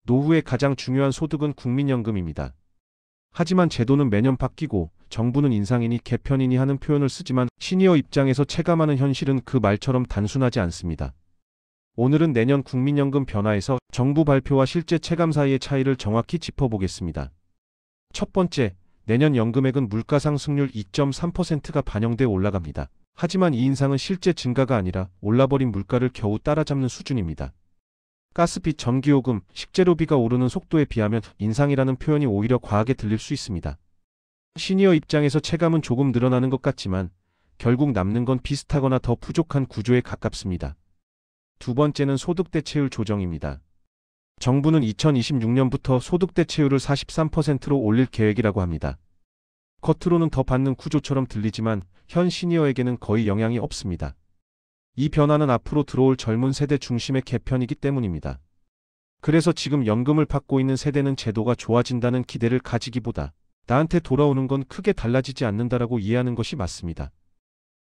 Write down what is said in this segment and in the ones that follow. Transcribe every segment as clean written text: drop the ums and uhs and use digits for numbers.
노후의 가장 중요한 소득은 국민연금입니다. 하지만 제도는 매년 바뀌고 정부는 인상이니 개편이니 하는 표현을 쓰지만 시니어 입장에서 체감하는 현실은 그 말처럼 단순하지 않습니다. 오늘은 내년 국민연금 변화에서 정부 발표와 실제 체감 사이의 차이를 정확히 짚어보겠습니다. 첫 번째, 내년 연금액은 물가 상승률 2.3%가 반영돼 올라갑니다. 하지만 이 인상은 실제 증가가 아니라 올라버린 물가를 겨우 따라잡는 수준입니다. 가스비, 전기요금, 식재료비가 오르는 속도에 비하면 인상이라는 표현이 오히려 과하게 들릴 수 있습니다. 시니어 입장에서 체감은 조금 늘어나는 것 같지만 결국 남는 건 비슷하거나 더 부족한 구조에 가깝습니다. 두 번째는 소득 대체율 조정입니다. 정부는 2026년부터 소득 대체율을 43%로 올릴 계획이라고 합니다. 겉으로는 더 받는 구조처럼 들리지만 현 시니어에게는 거의 영향이 없습니다. 이 변화는 앞으로 들어올 젊은 세대 중심의 개편이기 때문입니다. 그래서 지금 연금을 받고 있는 세대는 제도가 좋아진다는 기대를 가지기보다 나한테 돌아오는 건 크게 달라지지 않는다라고 이해하는 것이 맞습니다.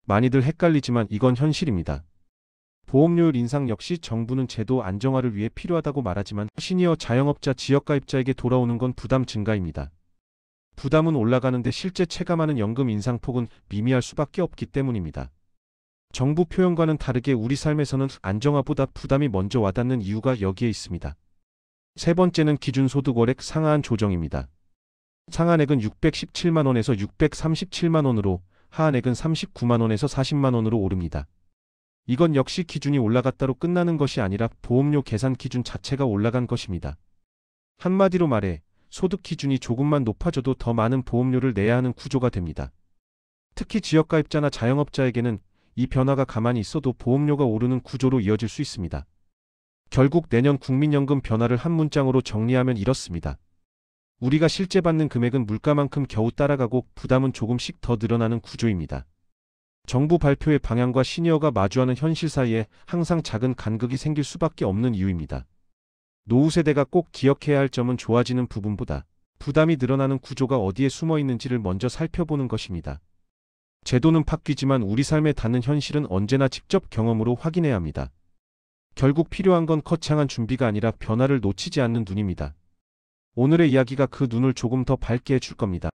많이들 헷갈리지만 이건 현실입니다. 보험료율 인상 역시 정부는 제도 안정화를 위해 필요하다고 말하지만 시니어 자영업자 지역가입자에게 돌아오는 건 부담 증가입니다. 부담은 올라가는데 실제 체감하는 연금 인상폭은 미미할 수밖에 없기 때문입니다. 정부 표현과는 다르게 우리 삶에서는 안정화보다 부담이 먼저 와닿는 이유가 여기에 있습니다. 세 번째는 기준소득월액 상하한 조정입니다. 상한액은 617만원에서 637만원으로, 하한액은 39만원에서 40만원으로 오릅니다. 이건 역시 기준이 올라갔다로 끝나는 것이 아니라 보험료 계산 기준 자체가 올라간 것입니다. 한마디로 말해 소득 기준이 조금만 높아져도 더 많은 보험료를 내야 하는 구조가 됩니다. 특히 지역가입자나 자영업자에게는 이 변화가 가만히 있어도 보험료가 오르는 구조로 이어질 수 있습니다. 결국 내년 국민연금 변화를 한 문장으로 정리하면 이렇습니다. 우리가 실제 받는 금액은 물가만큼 겨우 따라가고 부담은 조금씩 더 늘어나는 구조입니다. 정부 발표의 방향과 시니어가 마주하는 현실 사이에 항상 작은 간극이 생길 수밖에 없는 이유입니다. 노후 세대가 꼭 기억해야 할 점은 좋아지는 부분보다 부담이 늘어나는 구조가 어디에 숨어 있는지를 먼저 살펴보는 것입니다. 제도는 바뀌지만 우리 삶에 닿는 현실은 언제나 직접 경험으로 확인해야 합니다. 결국 필요한 건 거창한 준비가 아니라 변화를 놓치지 않는 눈입니다. 오늘의 이야기가 그 눈을 조금 더 밝게 해줄 겁니다.